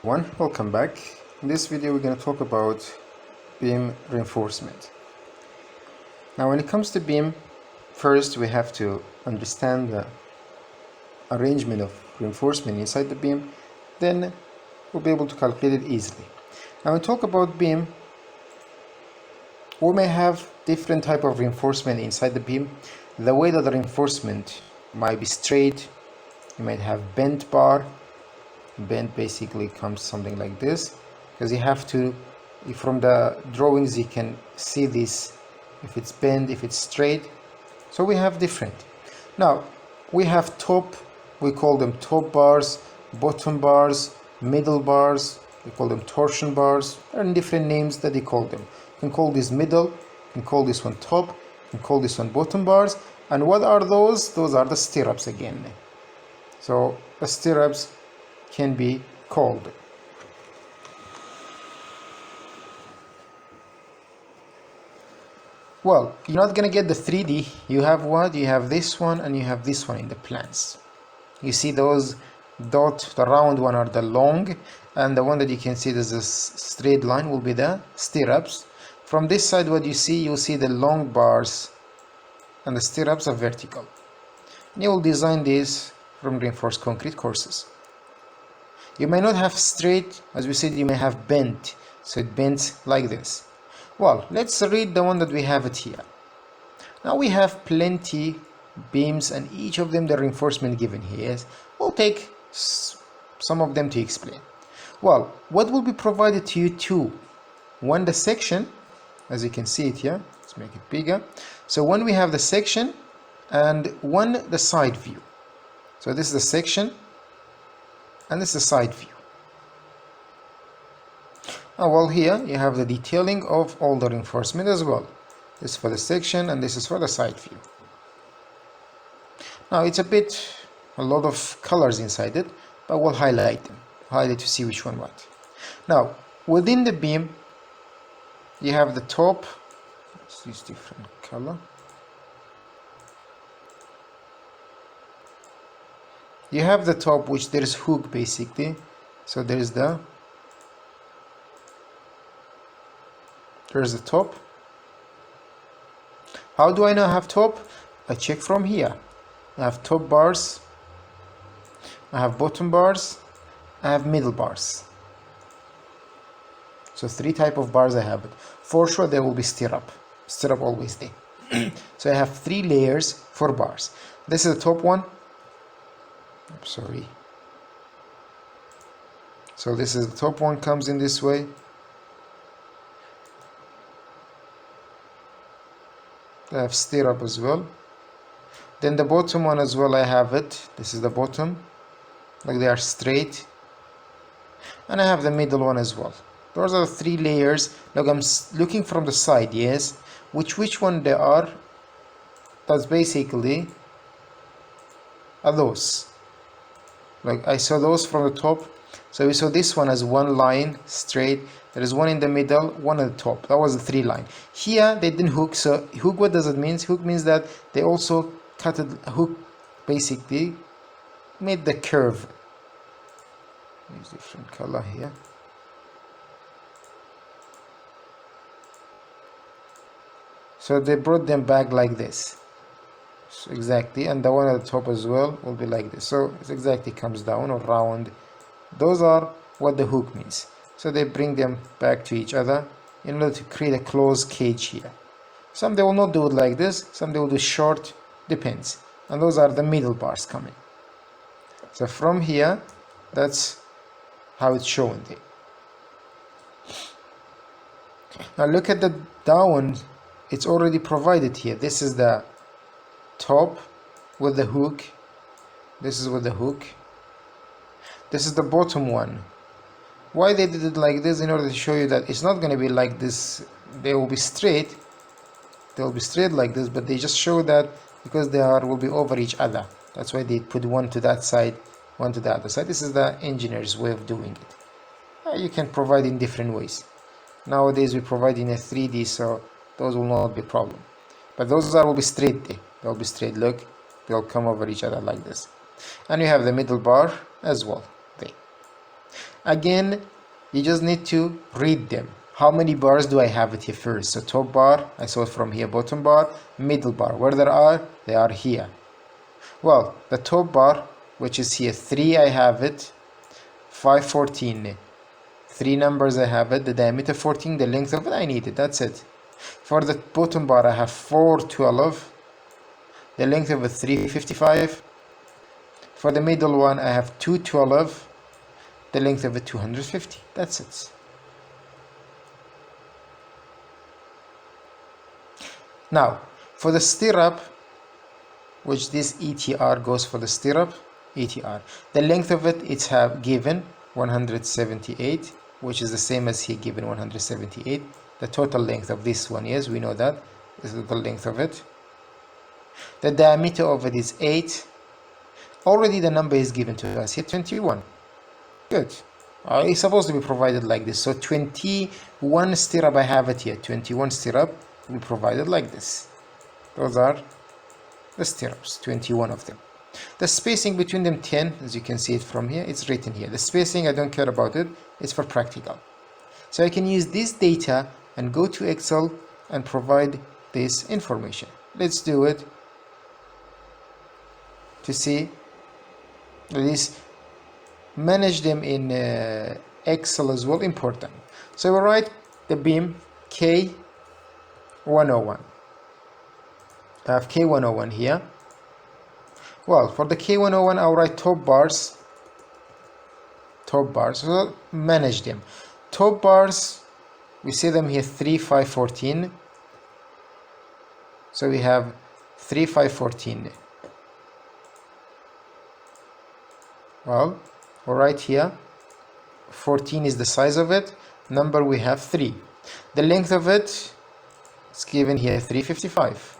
Welcome back. In this video we're going to talk about beam reinforcement. Now when it comes to beam, first we have to understand the arrangement of reinforcement inside the beam, then we'll be able to calculate it easily. Now when we talk about beam, we may have different type of reinforcement inside the beam. The way that the reinforcement might be straight, you might have bent bar. Bent basically comes something like this, because you have to, from the drawings you can see this, if it's bent, if it's straight. So we have different. Now we have top, we call them top bars, bottom bars, middle bars, we call them torsion bars. There are different names that they call them. You can call this middle, you can call this one top, you can call this one bottom bars. And what are those? Those are the stirrups again. So the stirrups can be called. Well, you're not gonna get the 3D. You have what? You have this one and you have this one in the plans. You see those dot, the round one are the long, and the one that you can see there's a straight line will be the stirrups. From this side, what you see, you'll see the long bars and the stirrups are vertical. And you will design these from reinforced concrete courses. You may not have straight, as we said, you may have bent, so it bends like this. Well, let's read the one that we have it here. Now we have plenty beams and each of them the reinforcement given here. We'll take some of them to explain. Well, what will be provided to you too? One, the section, as you can see it here, let's make it bigger. So when we have the section and one, the side view. So this is the section and this is the side view. Oh, well, here you have the detailing of all the reinforcement as well. This is for the section and this is for the side view. Now it's a lot of colors inside it, but we'll highlight them. Highlight to see which one what. Now within the beam you have the top. Let's use different color. You have the top, which there is hook basically. So there's the top. How do I know I have top? I check from here. I have top bars, I have bottom bars, I have middle bars. So 3 type of bars I have. It for sure there will be stirrup always there. So I have 3 layers for bars. This is the top one. Sorry. So this is the top one, comes in this way. I have stirrup as well. Then the bottom one as well, I have it. This is the bottom, like they are straight. And I have the middle one as well. Those are the 3 layers. Look, I'm looking from the side, yes. Which one they are? That's basically are those. Like I saw those from the top. So we saw this one as one line straight. There is one in the middle, one at the top. That was the 3 line. Here they didn't hook. So hook, what does it mean? Hook means that they also cut a hook, basically made the curve. Use different color here. So they brought them back like this. So exactly, and the one at the top as well will be like this. So it exactly comes down or round. Those are what the hook means. So they bring them back to each other in order to create a closed cage here. Some they will not do it like this, some they will do short, depends. And those are the middle bars coming. So from here, that's how it's shown there. Now look at the down, it's already provided here. This is the top with the hook. This is with the hook. This is the bottom one. Why they did it like this? In order to show you that it's not going to be like this. They will be straight. They will be straight like this, but they just show that because they will be over each other. That's why they put one to that side, one to the other side. This is the engineer's way of doing it. You can provide in different ways. Nowadays we provide in a 3D, so those will not be a problem. But those will be straight there. They'll be straight. Look, they'll come over each other like this. And you have the middle bar as well there. Again, you just need to read them. How many bars do I have it here first? So top bar, I saw it from here, bottom bar, middle bar. Where they are here. Well, the top bar, which is here, 3 I have it, 5, 14. 3 numbers I have it, the diameter 14, the length of it I need it, that's it. For the bottom bar I have 4, 12, the length of it 355. For the middle one I have 2, 12, the length of it 250, that's it. Now, for the stirrup, which this ETR goes for the stirrup, ETR. The length of it, it's given 178, which is the same as here given 178. The total length of this one, yes, we know that. This is the length of it. The diameter of it is 8. Already the number is given to us here, 21. Good. It's supposed to be provided like this. So 21 stirrup, I have it here. 21 stirrup will be provided like this. Those are the stirrups, 21 of them. The spacing between them 10, as you can see it from here, it's written here. The spacing, I don't care about it, it's for practical. So I can use this data and go to Excel and provide this information. Let's do it to see. Let's manage them in Excel as well, important. So we write the beam K101. I have K101 here. Well, for the K101 I'll write top bars, so manage them. Top bars, we see them here 3, 5, 14. So we have 3, 5, 14. Well, right here 14 is the size of it, number we have 3. The length of it is given here 355.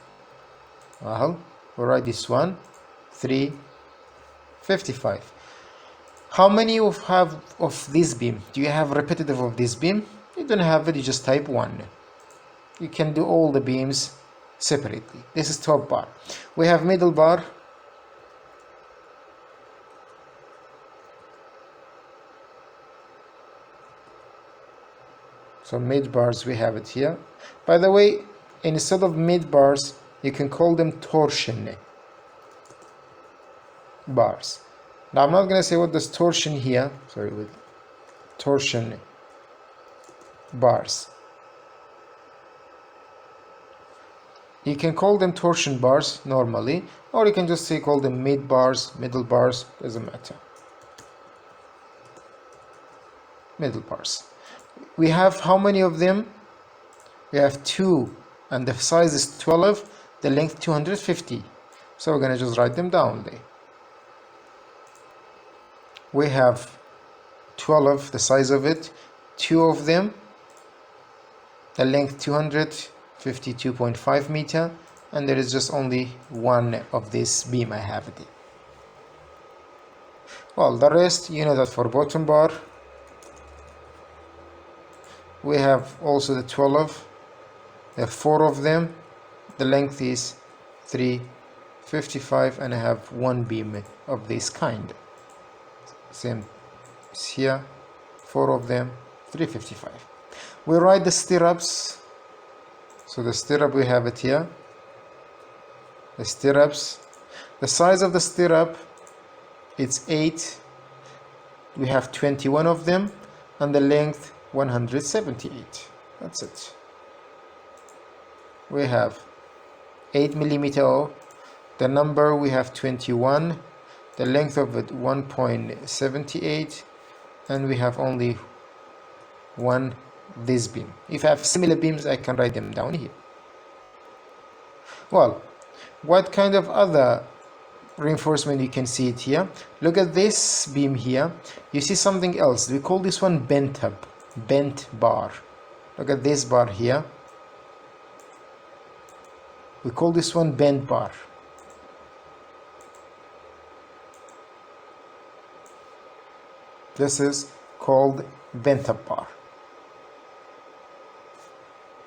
Well, we'll write this one 355. How many you have of this beam? Do you have repetitive of this beam? You don't have it, you just type 1. You can do all the beams separately. This is top bar. We have middle bar. So mid bars, we have it here. By the way, instead of mid bars, you can call them torsion bars. Now I'm not going to say what does torsion here, sorry, with torsion bars. You can call them torsion bars normally, or you can just say call them mid bars, middle bars, doesn't matter. Middle bars. We have how many of them? We have 2, and the size is 12, the length 250. So we're going to just write them down there. We have 12, the size of it, 2 of them, the length 252.5 meter, and there is just only 1 of this beam I have it. Well, the rest, you know that for bottom bar, we have also the 12, there are 4 of them, the length is 355, and I have 1 beam of this kind. Same is here, 4 of them, 355. We write the stirrups. So the stirrup, we have it here. The stirrups, the size of the stirrup, it's 8. We have 21 of them, and the length 178. That's it. We have 8 millimeter. The number we have 21. The length of it 1.78, and we have only 1 this beam. If I have similar beams, I can write them down here. Well, what kind of other reinforcement you can see it here? Look at this beam here. You see something else. We call this one bent bar. Look at this bar here. We call this one bent bar. This is called bent up bar.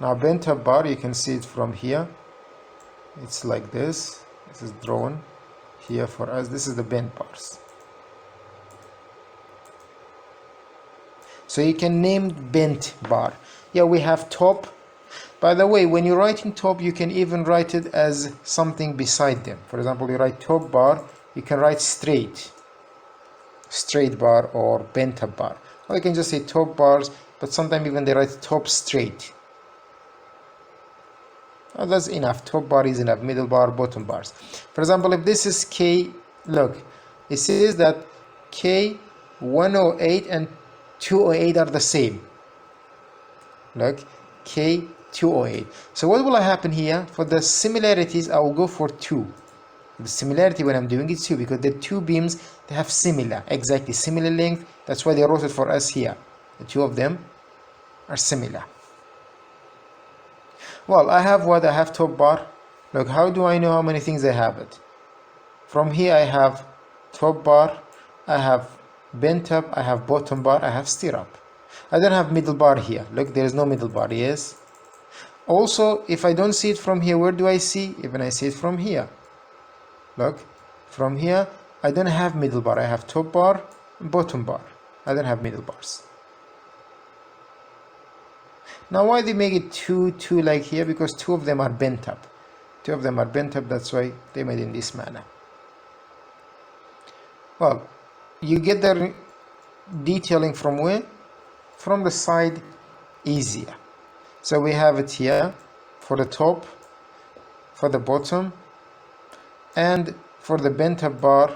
Now bent up bar, you can see it from here. It's like this. This is drawn here for us. This is the bent bars. So you can name bent bar. Yeah, we have top. By the way, when you're writing top, you can even write it as something beside them. For example, you write top bar, you can write straight bar or bent up bar. Or you can just say top bars, but sometimes even they write top straight. Oh, that's enough. Top bar is enough. Middle bar, bottom bars. For example, if this is K, look, it says that K108 and 208 are the same. Look, K208. So what will happen here? For the similarities, I will go for 2. The similarity when I'm doing it 2, because the two beams, they have exactly similar length. That's why they wrote it for us here. The two of them are similar. Well, I have what? I have top bar. Look, how do I know how many things I have it? From here I have top bar, I have bent up, I have bottom bar, I have stirrup. I don't have middle bar here. Look, there is no middle bar, yes. Also, if I don't see it from here, where do I see? Even I see it from here. Look, from here, I don't have middle bar. I have top bar and bottom bar. I don't have middle bars. Now, why they make it 2, 2 like here? Because 2 of them are bent up. 2 of them are bent up, that's why they made it in this manner. Well, you get the detailing from where? From the side easier. So we have it here for the top, for the bottom, and for the bent up bar,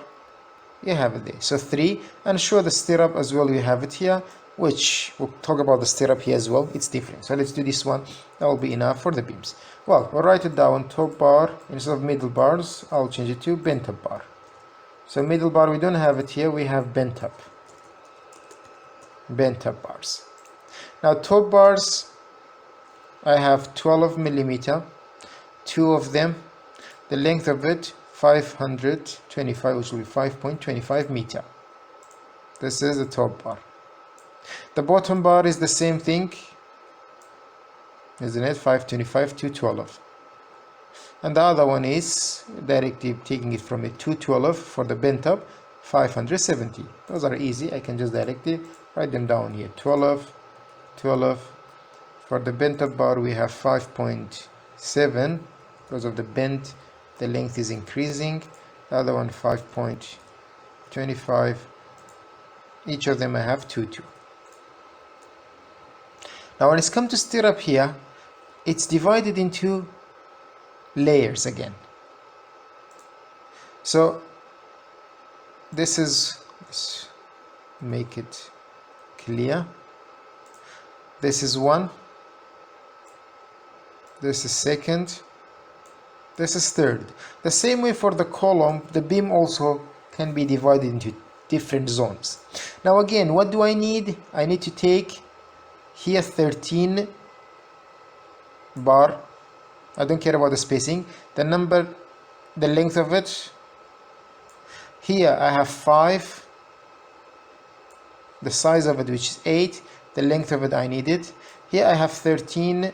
you have it there. So 3, and show the stirrup as well, you have it here, which we'll talk about the stirrup here as well. It's different. So let's do this one. That will be enough for the beams. Well, we'll write it down. Top bar, instead of middle bars, I'll change it to bent up bar. So middle bar, we don't have it here, we have bent up bars. Now top bars, I have 12 millimeter, 2 of them, the length of it 525, which will be 5.25 meter. This is the top bar. The bottom bar is the same thing, isn't it? 525 to 12. And the other one is directly taking it from a 212 for the bent up, 570. Those are easy. I can just directly write them down here. 12. For the bent up bar, we have 5.7 because of the bent. The length is increasing. The other one 5.25. Each of them I have 2. Now when it's come to stirrup here, it's divided into layers again. So this is, let's make it clear. This is 1, this is 2nd, this is 3rd. The same way for the column, the beam also can be divided into different zones. Now again, what do I need? I need to take here 13 bar. I don't care about the spacing. The number, the length of it. Here I have 5. The size of it, which is 8. The length of it I need it. Here I have 13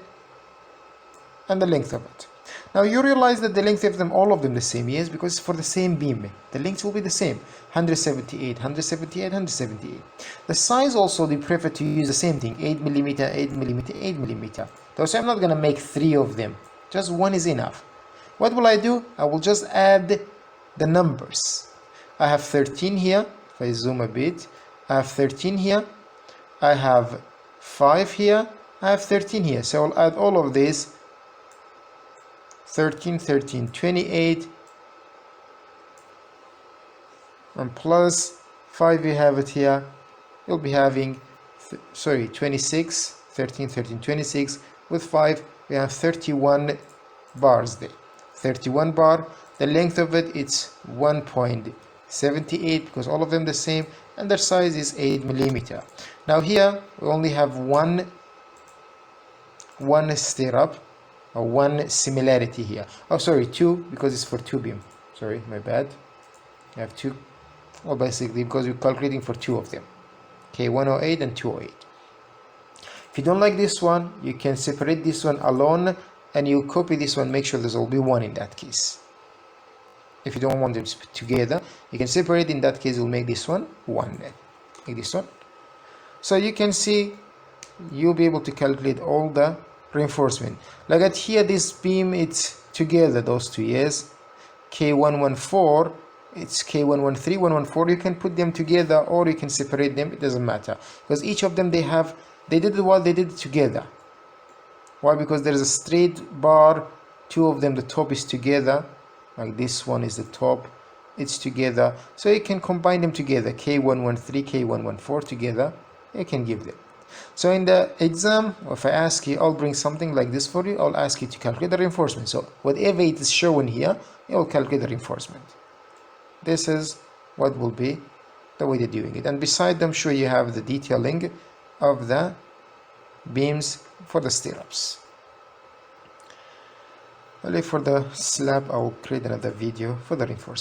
and the length of it. Now you realize that the length of them, all of them the same, yes, because it's for the same beam. The length will be the same, 178, 178, 178. The size also, they prefer to use the same thing, 8 millimeter, 8 millimeter, 8 millimeter. So I'm not going to make 3 of them, just 1 is enough. What will I do? I will just add the numbers. I have 13 here, if I zoom a bit, I have 13 here, I have 5 here, I have 13 here. So I'll add all of these. 13, 13, 28, and plus 5, you have it here, you'll be having 26, 13, 13, 26, with 5 we have 31 bars there. 31 bar, the length of it, it's 1.78 because all of them the same, and their size is 8 millimeter. Now here we only have one stirrup, or one similarity here. Oh, sorry, 2, because it's for 2 beam. Sorry, my bad. I have 2. Well, basically because we're calculating for 2 of them. Okay, 108 and 208. If you don't like this one, you can separate this one alone, and you copy this one. Make sure there's will be 1 in that case. If you don't want them together, you can separate. In that case, we'll make this one 1. Make this one So you can see, you'll be able to calculate all the reinforcement. Like at here, this beam, it's together, those two, yes, K114, it's K113, 114. You can put them together or you can separate them, it doesn't matter, because each of them they did what they did together. Why? Because there is a straight bar, two of them, the top is together, like this one is the top, it's together, so you can combine them together, K113, K114 together, you can give them. So in the exam, if I ask you, I'll bring something like this for you, I'll ask you to calculate the reinforcement. So whatever it is shown here, you'll calculate the reinforcement. This is what will be the way they're doing it. And beside them, sure, you have the detailing of the beams for the stirrups. Only for the slab, I will create another video for the reinforcement.